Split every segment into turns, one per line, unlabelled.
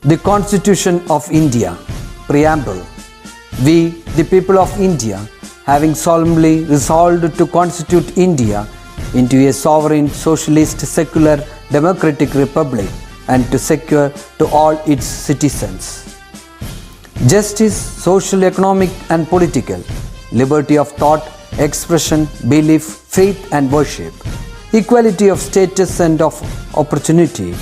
The Constitution of India, Preamble. We, the people of India, having solemnly resolved to constitute India into a sovereign, socialist, secular, democratic republic and to secure to all its citizens justice, social, economic and political, liberty of thought, expression, belief, faith and worship, equality of status and of opportunity,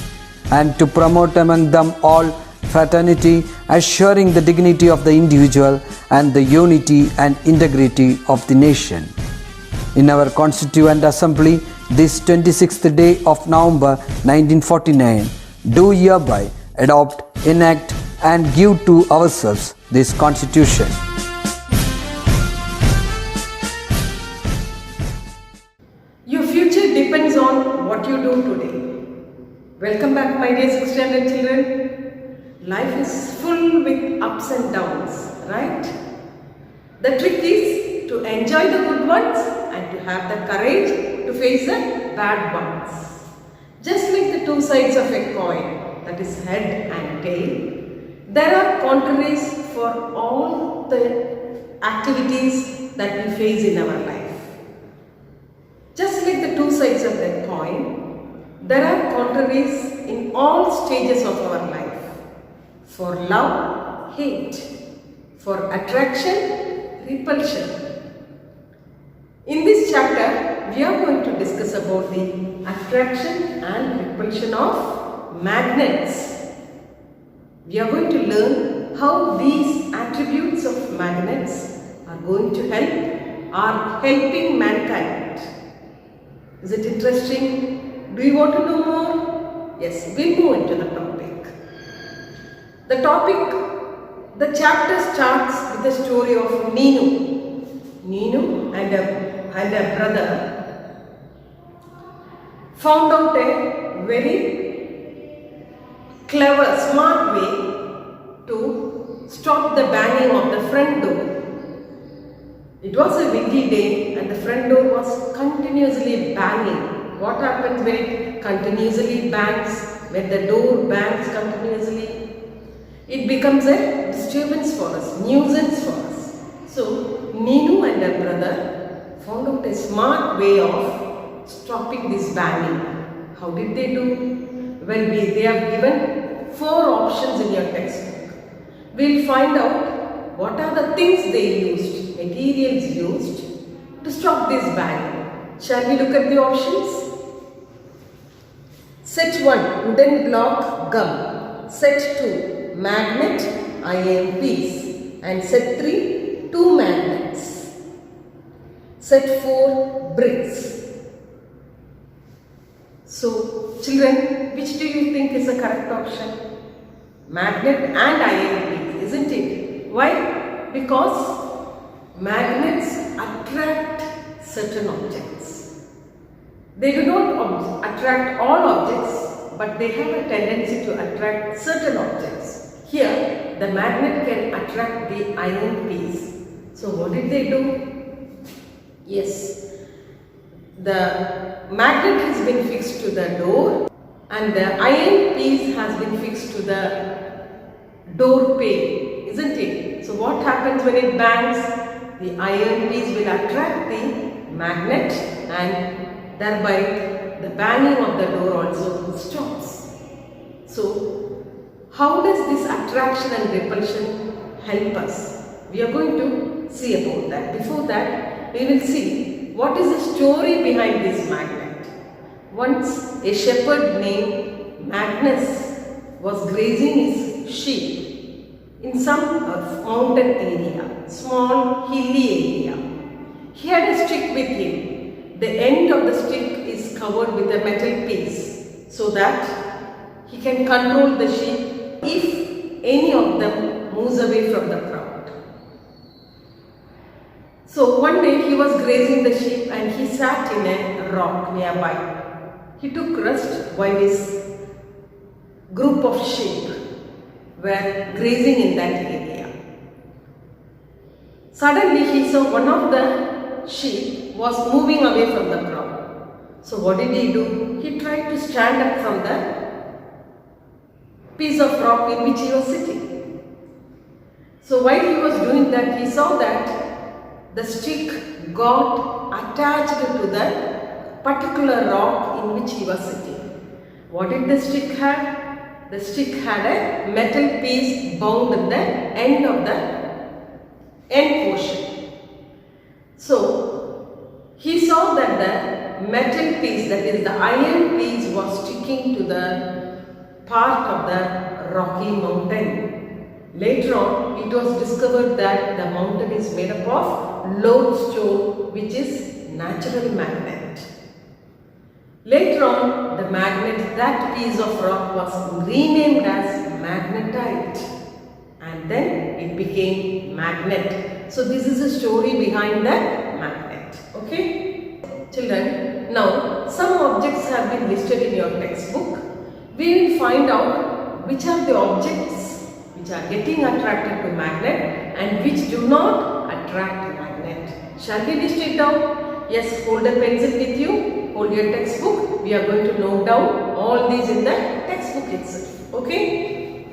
and to promote among them all fraternity, assuring the dignity of the individual and the unity and integrity of the nation. In our Constituent Assembly, this 26th day of November 1949, do hereby adopt, enact and give to ourselves this Constitution.
Your future depends on what you do today. Welcome back, my dear 6th standard children. Life is full with ups and downs, right? The trick is to enjoy the good ones and to have the courage to face the bad ones. Just like the two sides of a coin, that is head and tail, there are contraries for all the activities that we face in our life. Just like the two sides of the coin, there are contraries in all stages of our life. For love, hate. For attraction, repulsion. In this chapter, we are going to discuss about the attraction and repulsion of magnets. We are going to learn how these attributes of magnets are going to are helping mankind. Is it interesting? Do you want to know more? Yes, we'll move into the topic. The chapter starts with the story of Neenu. Neenu and a brother found out a very clever, smart way to stop the banging of the front door. It was a windy day and the front door was continuously banging. What happens when it continuously bangs? When the door bangs continuously, it becomes a disturbance for us, nuisance for us. So, Neenu and her brother found out a smart way of stopping this banging. How did they do? Well, they have given 4 options in your textbook. We'll find out what are the things they used, materials used to stop this banging. Shall we look at the options? Set 1, wooden block, gum. Set 2, magnet, iron piece. And set 3, 2 magnets. Set 4, bricks. So, children, which do you think is the correct option? Magnet and iron piece, isn't it? Why? Because magnets attract certain objects. They do not attract all objects, but they have a tendency to attract certain objects. Here, the magnet can attract the iron piece. So, what did they do? Yes, the magnet has been fixed to the door and the iron piece has been fixed to the door pane, isn't it? So, what happens when it bangs? The iron piece will attract the magnet and thereby the banging of the door also stops. So, how does this attraction and repulsion help us? We are going to see about that. Before that, we will see what is the story behind this magnet. Once a shepherd named Magnus was grazing his sheep in some mountain area, small hilly area. He had a stick with him. The end of the stick is covered with a metal piece so that he can control the sheep if any of them moves away from the crowd. So one day he was grazing the sheep and he sat in a rock nearby. He took rest while his group of sheep were grazing in that area. Suddenly he saw one of the sheep was moving away from the crowd. So what did he do? He tried to stand up from the piece of rock in which he was sitting. So while he was doing that, he saw that the stick got attached to that particular rock in which he was sitting. What did the stick have? The stick had a metal piece bound at the end of the end portion. So he saw that the metal piece, that is the iron piece, was sticking to the part of the rocky mountain. Later on, it was discovered that the mountain is made up of lodestone, which is natural magnet. Later on, the magnet, that piece of rock, was renamed as magnetite, and then it became magnet. So this is the story behind the magnet. Okay, children, now some objects have been listed in your textbook. We will find out which are the objects which are getting attracted to magnet and which do not attract magnet. Shall we list it down? Yes, hold a pencil with you, hold your textbook. We are going to note down all these in the textbook itself. Okay?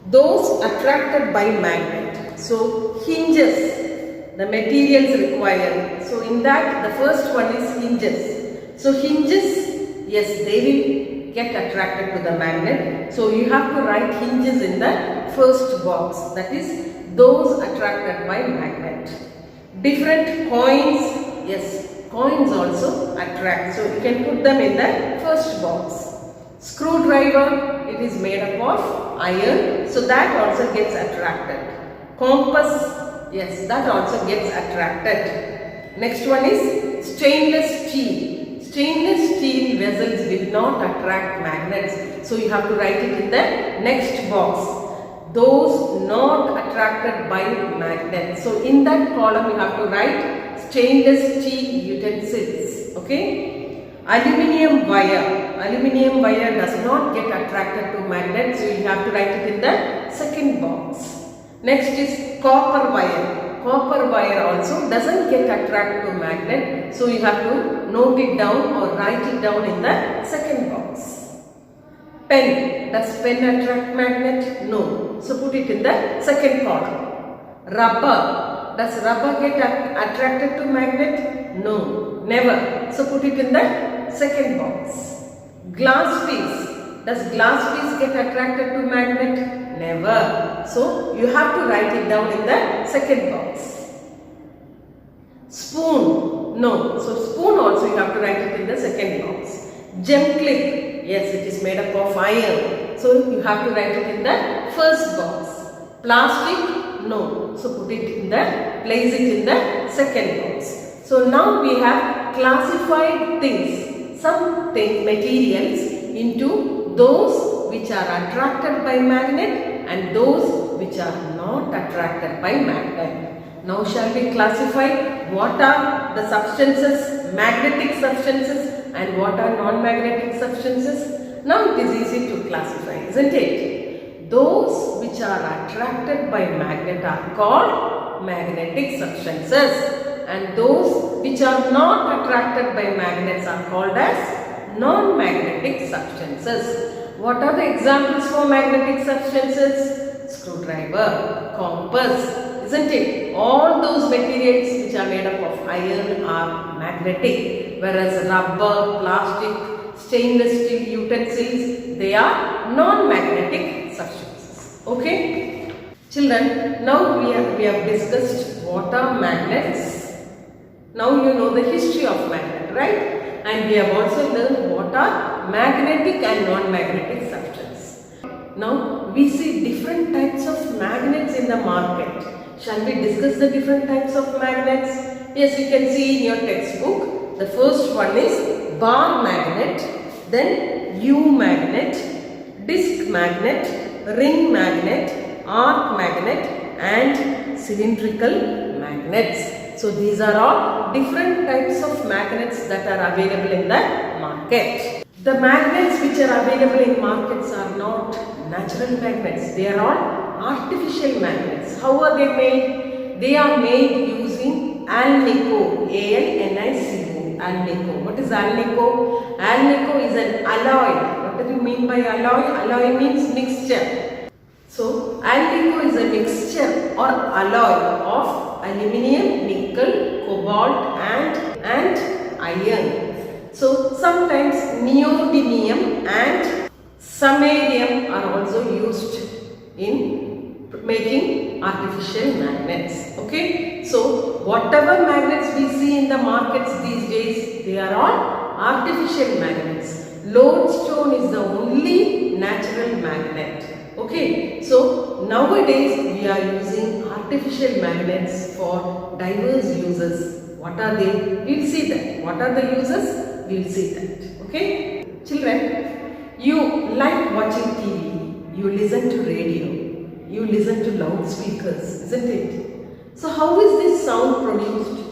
Those attracted by magnet. So hinges, the materials required. So in that, the first one is hinges. So hinges, yes, they will get attracted to the magnet. So you have to write hinges in the first box, that is those attracted by magnet. Different coins, yes, coins also attract, so you can put them in the first box. Screwdriver, it is made up of iron, so that also gets attracted. Compass, yes, that also gets attracted. Next one is stainless steel. Stainless steel vessels will not attract magnets, so you have to write it in the next box. Those not attracted by magnets. So in that column you have to write stainless steel utensils. Okay. Aluminium wire. Aluminium wire does not get attracted to magnets, so you have to write it in the second box. Next is copper wire. Copper wire also doesn't get attracted to magnet, so you have to note it down or write it down in the second box. Pen. Does pen attract magnet? No. So put it in the second column. Rubber. Does rubber get attracted to magnet? No. Never. So put it in the second box. Glass piece. Does glass piece get attracted to magnet? Never. So you have to write it down in the second box. Spoon. No. So spoon also you have to write it in the second box. Gem clip. Yes, it is made up of iron. So you have to write it in the first box. Plastic. No. So put it in the, place it in the second box. So now we have classified things, some things, materials, into those which are attracted by magnet and those which are not attracted by magnet. Now shall we classify what are the substances, magnetic substances, and what are non-magnetic substances? Now it is easy to classify, isn't it? Those which are attracted by magnet are called magnetic substances, and those which are not attracted by magnets are called as non-magnetic substances. What are the examples for magnetic substances? Screwdriver, compass, isn't it? All those materials which are made up of iron are magnetic, whereas rubber, plastic, stainless steel utensils, they are non-magnetic substances. Okay? Children, now we have discussed what are magnets. Now you know the history of magnet, right? And we have also learned what are magnetic and non-magnetic substances. Now we see different types of magnets in the market. Shall we discuss the different types of magnets? Yes, you can see in your textbook. The first one is bar magnet, then U magnet, disc magnet, ring magnet, arc magnet, and cylindrical magnets. So these are all different types of magnets that are available in the market. The magnets which are available in markets are not natural magnets. They are all artificial magnets. How are they made? They are made using alnico, A-L-N-I-C-O, alnico. What is alnico? Alnico is an alloy. What What do you mean by alloy? Alloy means mixture. So alnico is a mixture or alloy of aluminium, nickel, cobalt and iron. So sometimes neodymium and samarium are also used in making artificial magnets. Okay, so whatever magnets we see in the markets these days, they are all artificial magnets. Lodestone is the only natural magnet. Okay, so nowadays we are using artificial magnets for diverse uses. What are they? We will see that. What are the uses? We will see that. Okay, children, you like watching TV, you listen to radio, you listen to loudspeakers, isn't it? So how is this sound produced?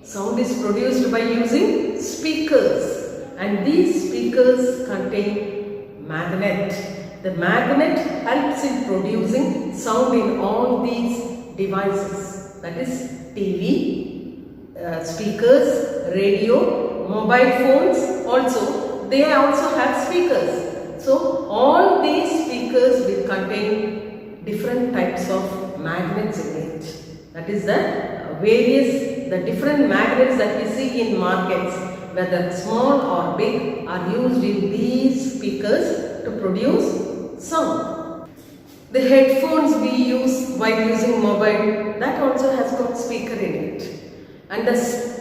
Sound is produced by using speakers, and these speakers contain magnet. The magnet helps in producing sound in all these devices, that is TV, speakers, radio, mobile phones also, they also have speakers. So all these speakers will contain different types of magnets in it. That is the different magnets that we see in markets, whether small or big, are used in these speakers to produce sound. The headphones we use while using mobile, that also has got speaker in it. And the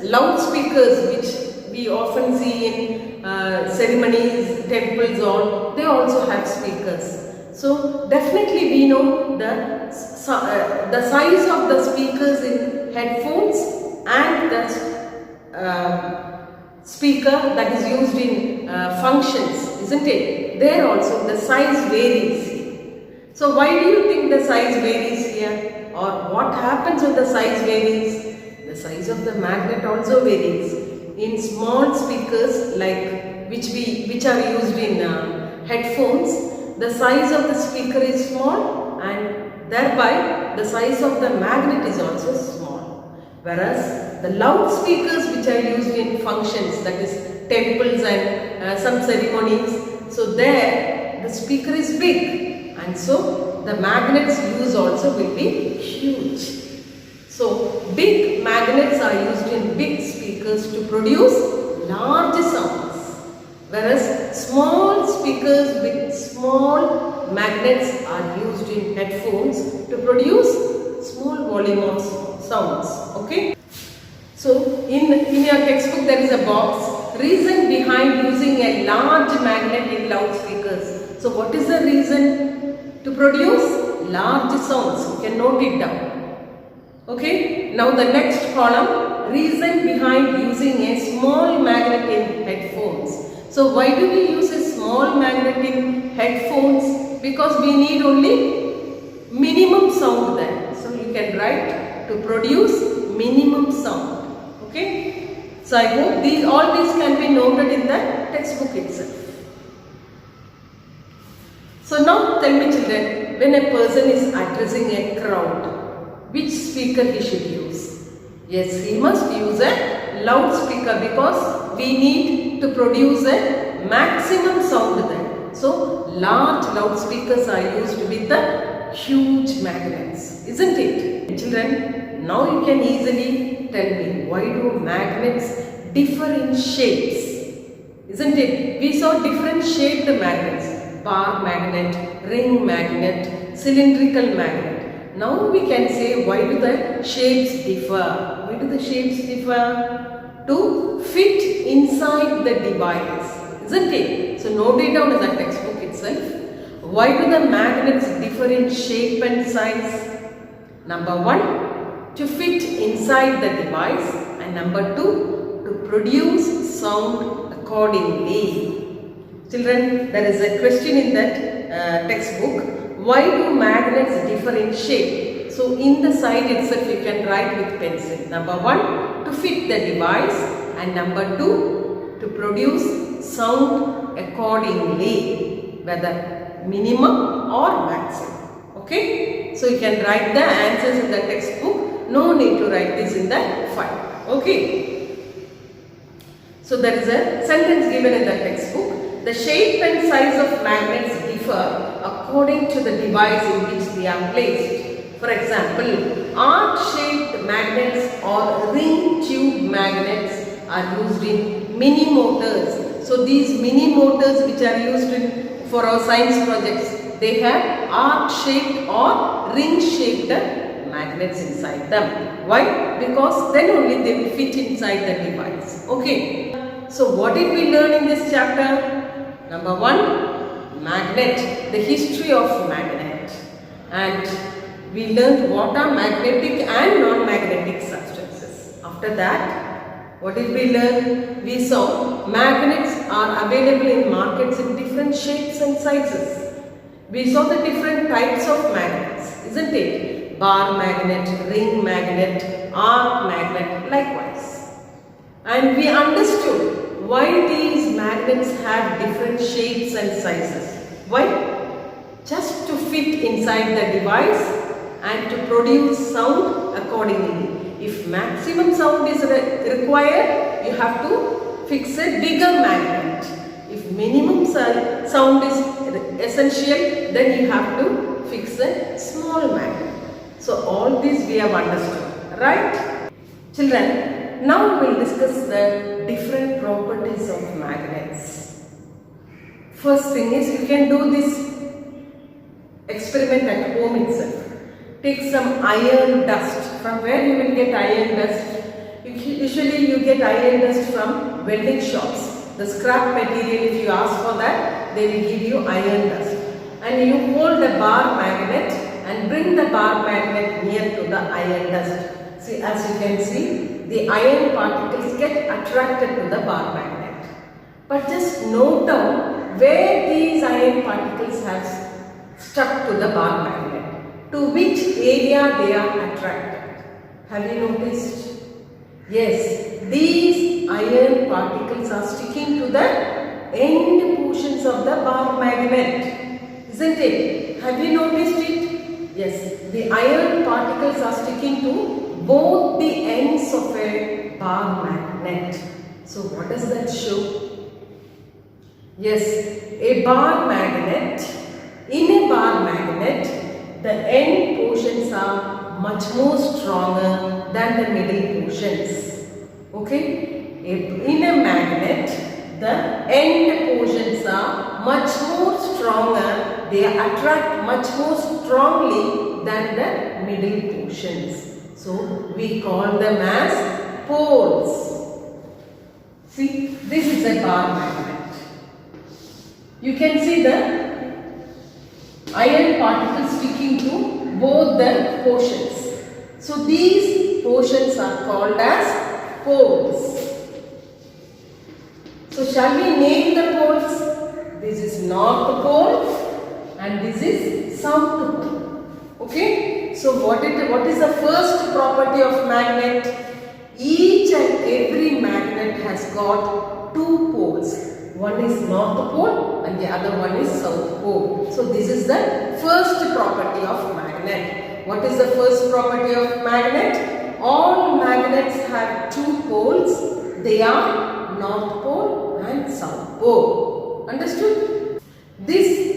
loudspeakers which we often see in ceremonies, temples, all, they also have speakers. So definitely we know the size of the speakers in headphones and the speaker that is used in functions, isn't it? There also the size varies. So why do you think the size varies here? Or what happens when the size varies? The size of the magnet also varies. In small speakers like which are used in headphones, the size of the speaker is small and thereby the size of the magnet is also small. Whereas the loudspeakers which are used in functions, that is temples and some ceremonies, so there the speaker is big and so the magnets used also will be huge. So big magnets are used in big speakers to produce large sounds, whereas small speakers with small magnets are used in headphones to produce small volume of sounds. Okay. So in your textbook there is a box, reason behind using a large magnet in loudspeakers. So what is the reason to produce large sounds? You can note it down. Okay, now the next column, reason behind using a small magnet in headphones. So why do we use a small magnet in headphones? Because we need only minimum sound there. So you can write to produce minimum sound. Okay, so I hope all these can be noted in the textbook itself. So now tell me children, when a person is addressing a crowd, which speaker he should use? Yes, he must use a loudspeaker because we need to produce a maximum sound there. So large loudspeakers are used with the huge magnets, isn't it? Children, now you can easily tell me, why do magnets differ in shapes? Isn't it? We saw different shaped magnets, bar magnet, ring magnet, cylindrical magnet. Now we can say, why do the shapes differ? Why do the shapes differ? To fit inside the device, isn't it? So note it down in the textbook itself. Why do the magnets differ in shape and size? Number 1, to fit inside the device, and number 2, to produce sound accordingly. Children, there is a question in that textbook. Why do magnets differ in shape? So in the side itself you can write with pencil. Number 1, to fit the device, and number 2, to produce sound accordingly, whether minimum or maximum. Okay, so you can write the answers in the textbook. No need to write this in the file. Okay, so there is a sentence given in the textbook. the shape and size of magnets differ according to the device in which they are placed. For example, arc-shaped magnets or ring tube magnets are used in mini motors. So these mini motors which are used for our science projects, they have arc-shaped or ring-shaped magnets inside them. Why? Because then only they will fit inside the device. Okay. So what did we learn in this chapter? Number 1, magnet, the history of magnet. And we learned what are magnetic and non-magnetic substances. After that, what did we learn? We saw magnets are available in markets in different shapes and sizes. We saw the different types of magnets, isn't it? Bar magnet, ring magnet, arc magnet, likewise. And we understood why these magnets have different shapes and sizes. Why? Just to fit inside the device and to produce sound accordingly. If maximum sound is required, you have to fix a bigger magnet. If minimum sound is essential, then you have to fix a small magnet. So all these we have understood, right? Children, now we will discuss the different properties of magnets. First thing is, you can do this experiment at home itself. Take some iron dust. From where you will get iron dust? Usually you get iron dust from welding shops. The scrap material, if you ask for that, they will give you iron dust. And you hold a bar magnet and bring the bar magnet near to the iron dust. See, as you can see, the iron particles get attracted to the bar magnet. But just note down where these iron particles have stuck to the bar magnet, to which area they are attracted. Have you noticed? Yes, these iron particles are sticking to the end portions of the bar magnet, isn't it? Have you noticed it? Yes, the iron particles are sticking to both the ends of a bar magnet. So what does that show? Yes, a bar magnet, in a bar magnet, the end portions are much more stronger than the middle portions. Okay? In a magnet, the end portions are much more stronger, they attract much more strongly than the middle portions. So we call them as poles. See, this is a bar magnet. You can see the iron particles sticking to both the portions. So these portions are called as poles. So shall we name the poles? This is north pole and this is south pole. Okay? So what is the first property of magnet? Each and every magnet has got two poles. One is north pole and the other one is south pole. So this is the first property of magnet. What is the first property of magnet? All magnets have two poles. They are north pole and south pole. Understood? This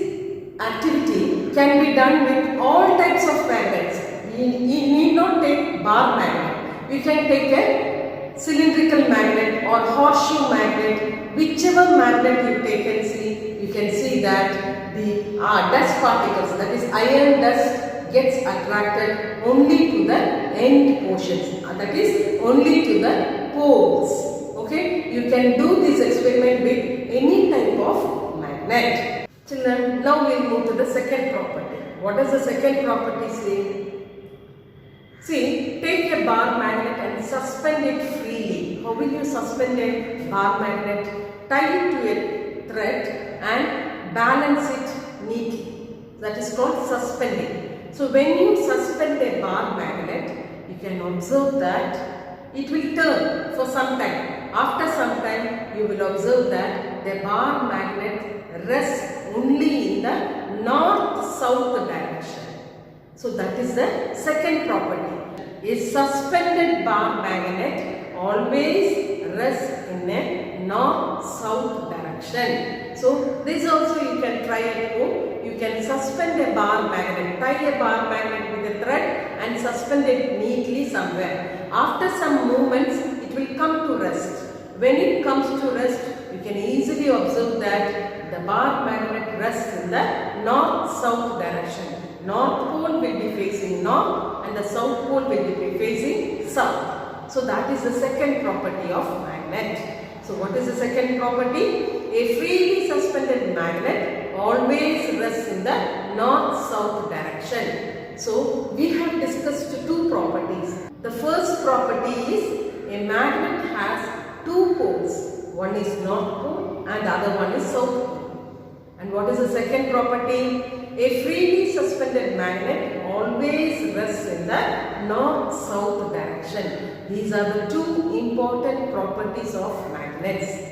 activity can be done with all types of magnets. You need not take bar magnet. You can take a cylindrical magnet or horseshoe magnet. Whichever magnet you take and see, you can see that the dust particles, that is iron dust, gets attracted only to the end portions. That is only to the poles. Okay? You can do this experiment with any type of magnet. Children, now we will move to the second property. What does the second property say? See, take a bar magnet and suspend it freely. How will you suspend a bar magnet? Tie it to a thread and balance it neatly. That is called suspending. So when you suspend a bar magnet, you can observe that it will turn for some time. After some time, you will observe that the bar magnet rests only in the north-south direction. So that is the second property. A suspended bar magnet always rests in a north-south direction. So this also you can try at home. You can suspend a bar magnet, tie a bar magnet with a thread and suspend it neatly somewhere. After some movements, it will come to rest. When it comes to rest, you can easily observe that the bar magnet rests in the north-south direction. North pole will be facing north and the south pole will be facing south. So that is the second property of magnet. So what is the second property? A freely suspended magnet always rests in the north-south direction. So we have discussed two properties. The first property is a magnet has two poles. One is north pole and the other one is south pole. And what is the second property? A freely suspended magnet always rests in the north-south direction. These are the two important properties of magnets.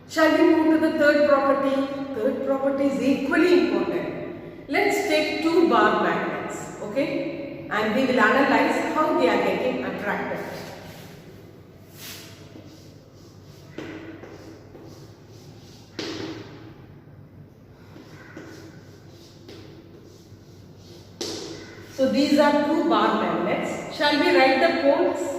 Shall we move to the third property? Third property is equally important. Let's take two bar magnets, okay? And we will analyze how they are getting attracted. So these are two bar magnets. Shall we write the poles?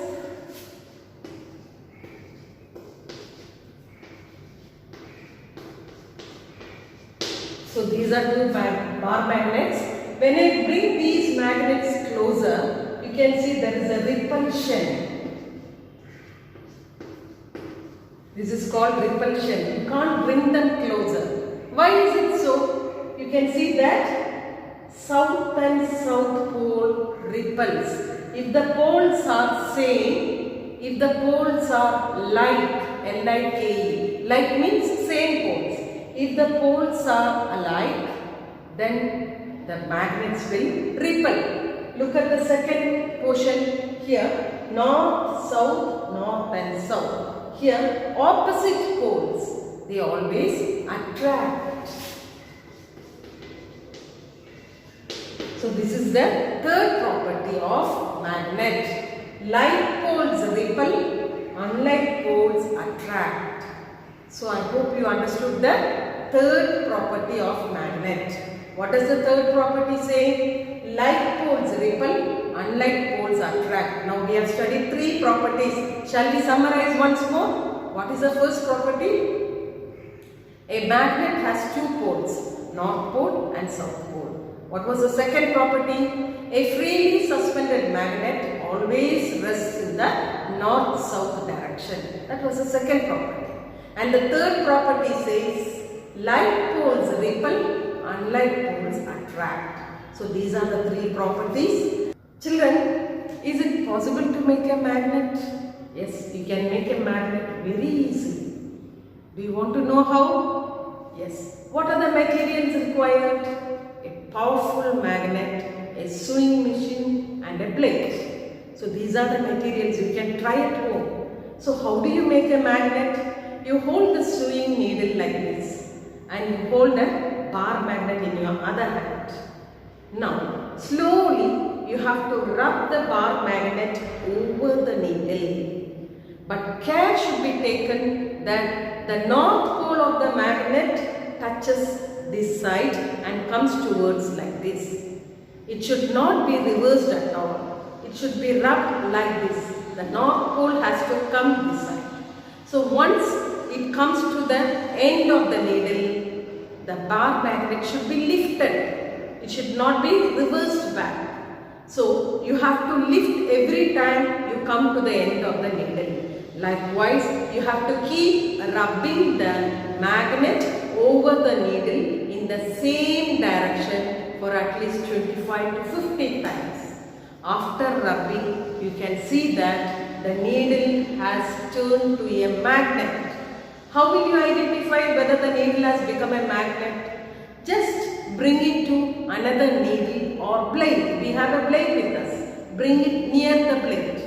So these are two bar magnets. When I bring these magnets closer, you can see there is a repulsion. This is called repulsion. You can't bring them closer. Why is it so? You can see that south and south pole repulse. If the poles are same, if the poles are like, L-I-K-E, like means same poles. If the poles are alike, then the magnets will repel. Look at the second portion here, north, south and south. Here, opposite poles, they always attract. So this is the third property of magnet. Like poles repel, unlike poles attract. So I hope you understood the third property of magnet. What does the third property say? Like poles repel, unlike poles attract. Now we have studied three properties. Shall we summarize once more? What is the first property? A magnet has two poles, north pole and south pole. What was the second property? A freely suspended magnet always rests in the north-south direction. That was the second property. And the third property says, like poles repel, unlike poles attract. So these are the three properties. Children, is it possible to make a magnet? Yes, you can make a magnet very easily. Do you want to know how? Yes. What are the materials required? A powerful magnet, a sewing machine and a plate. So these are the materials you can try at home. So how do you make a magnet? You hold the sewing needle like this and you hold a bar magnet in your other hand. Now, slowly you have to rub the bar magnet over the needle. But care should be taken that the north pole of the magnet touches this side and comes towards like this. It should not be reversed at all. It should be rubbed like this. The north pole has to come this side. So once it comes to the end of the needle, the bar magnet should be lifted. It should not be reversed back. So you have to lift every time you come to the end of the needle. Likewise, you have to keep rubbing the magnet over the needle in the same direction for at least 25 to 50 times. After rubbing, you can see that the needle has turned to a magnet. How will you identify whether the needle has become a magnet? Just bring it to another needle or blade. We have a blade with us. Bring it near the blade.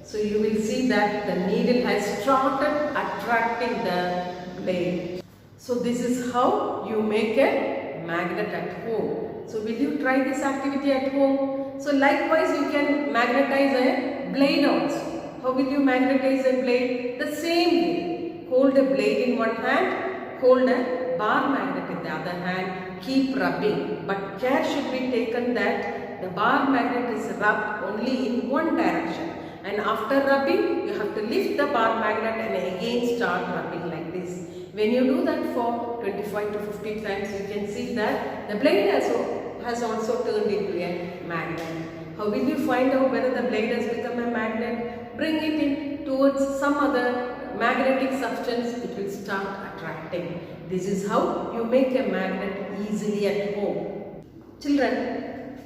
So you will see that the needle has started attracting the blade. So this is how you make a magnet at home. So will you try this activity at home? So likewise you can magnetize a blade also. How will you magnetize a blade? The same way. Hold a blade in one hand, hold a bar magnet in the other hand, keep rubbing. But care should be taken that the bar magnet is rubbed only in one direction. And after rubbing, you have to lift the bar magnet and again start rubbing like this. When you do that for 25 to 50 times, you can see that the blade has also turned into a magnet. How will you find out whether the blade has become a magnet? Bring it in towards some other magnetic substance, it will start attracting. This is how you make a magnet easily at home. Children,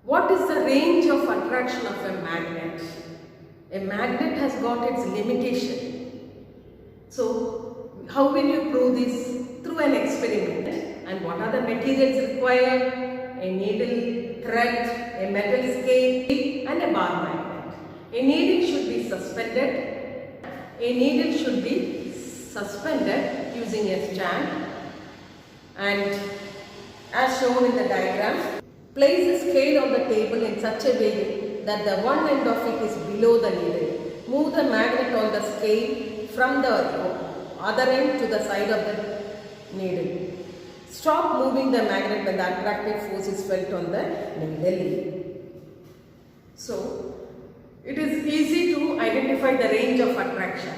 what is the range of attraction of a magnet? A magnet has got its limitation. So, how will you prove this? Through an experiment. And what are the materials required? A needle, thread, a metal scale and a bar magnet. A needle should be suspended. A needle should be suspended using a stand, and as shown in the diagram, place a scale on the table in such a way that the one end of it is below the needle. Move the magnet on the scale from the other end to the side of the needle. Stop moving the magnet when the attractive force is felt on the needle. So, it is easy to identify the range of attraction.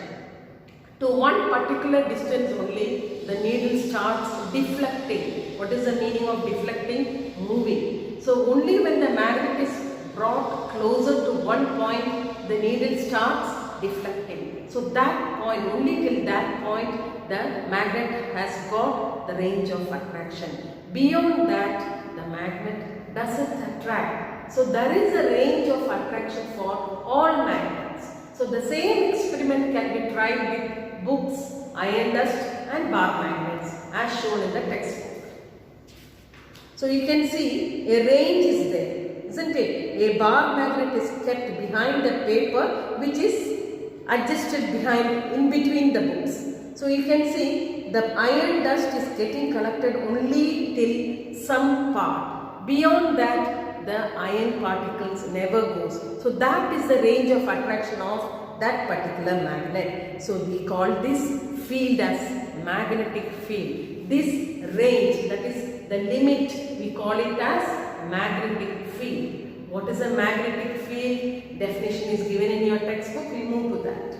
To one particular distance only, the needle starts deflecting. What is the meaning of deflecting? Moving. So, only when the magnet is brought closer to one point, the needle starts deflecting. So, that point, only till that point, the magnet has got the range of attraction. Beyond that, the magnet doesn't attract. So, there is a range of attraction for all magnets. So, the same experiment can be tried with books, iron dust and bar magnets as shown in the textbook. So, you can see a range is there, isn't it? A bar magnet is kept behind the paper which is adjusted in between the books. So, you can see the iron dust is getting collected only till some part. Beyond that, the iron particles never goes. So, that is the range of attraction of that particular magnet. So, we call this field as magnetic field. This range, that is the limit, we call it as magnetic field. What is a magnetic field? Definition is given in your textbook. We move to that.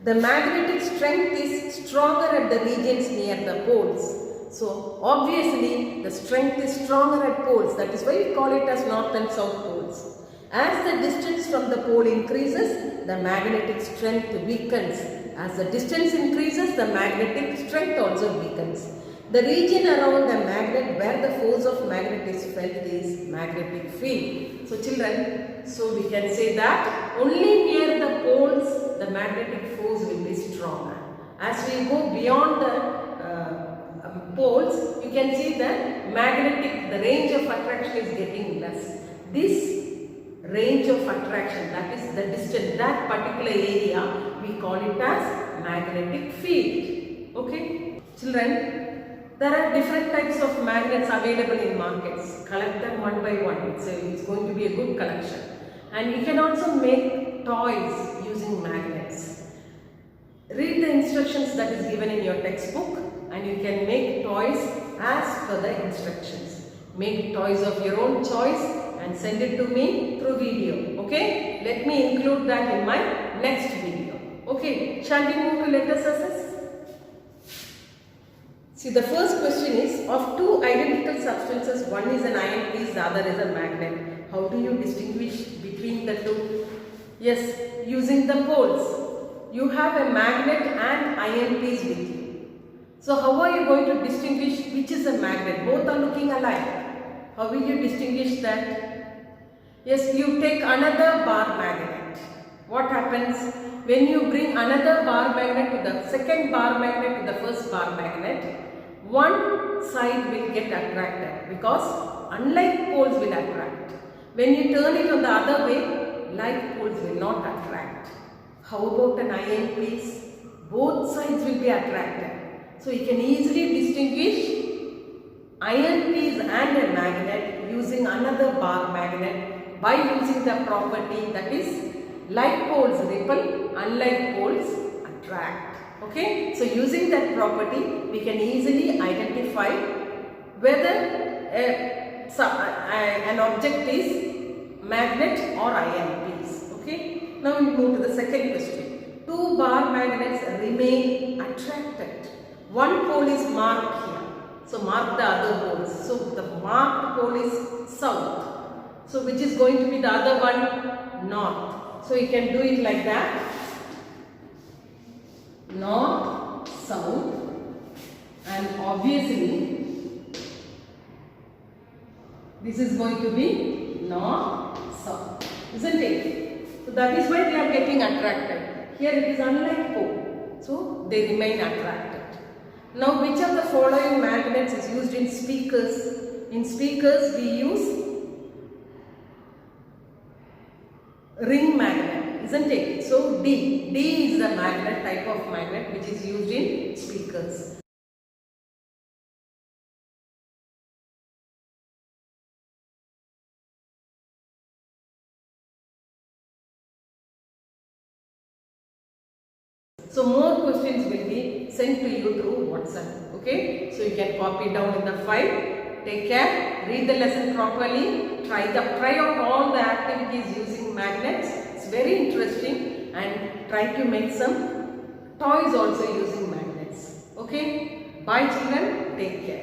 The magnetic strength is stronger at the regions near the poles. So, obviously, the strength is stronger at poles. That is why we call it as north and south poles. As the distance from the pole increases, the magnetic strength weakens. As the distance increases, the magnetic strength also weakens. The region around the magnet where the force of magnet is felt is magnetic field. So, children, so we can say that only near the poles the magnetic force will be stronger. As we go beyond the poles, you can see that the range of attraction is getting less. This range of attraction, that is the distance, that particular area, we call it as magnetic field. Okay? Children, there are different types of magnets available in markets. Collect them one by one. It's going to be a good collection. And you can also make toys using magnets. Read the instructions that is given in your textbook and you can make toys as per the instructions. Make toys of your own choice and send it to me through video. Okay? Let me include that in my next video. Okay? Shall we move to let us assess? See, the first question is, of two identical substances, one is an iron piece, the other is a magnet. How do you distinguish between the two? Yes, using the poles. You have a magnet and iron piece with you. So, how are you going to distinguish which is a magnet? Both are looking alike. How will you distinguish that? Yes, you take another bar magnet. What happens? When you bring another bar magnet to the second bar magnet to the first bar magnet, one side will get attracted because unlike poles will attract. When you turn it on the other way, like poles will not attract. How about an iron piece? Both sides will be attracted. So you can easily distinguish iron piece and a magnet using another bar magnet by using the property that is like poles repel, unlike poles attract. Okay, so using that property, we can easily identify whether an object is magnet or iron piece. Okay, now we move to the second question. Two bar magnets remain attracted. One pole is marked here. So mark the other poles. So the marked pole is south. So which is going to be the other one? North. So you can do it like that. North, south, and obviously this is going to be north, south, isn't it? So that is why they are getting attracted. Here it is unlike pole, so they remain attracted. Now which of the following magnets is used in speakers? In speakers we use ring magnet, isn't it? So D is the magnet, type of magnet which is used in speakers. So more questions will be sent to you through WhatsApp. Okay, so you can copy down in the file. Take care, read the lesson properly, try out all the activities using magnets. It's very interesting, and try to make some toys also using magnets. Okay, bye children, take care.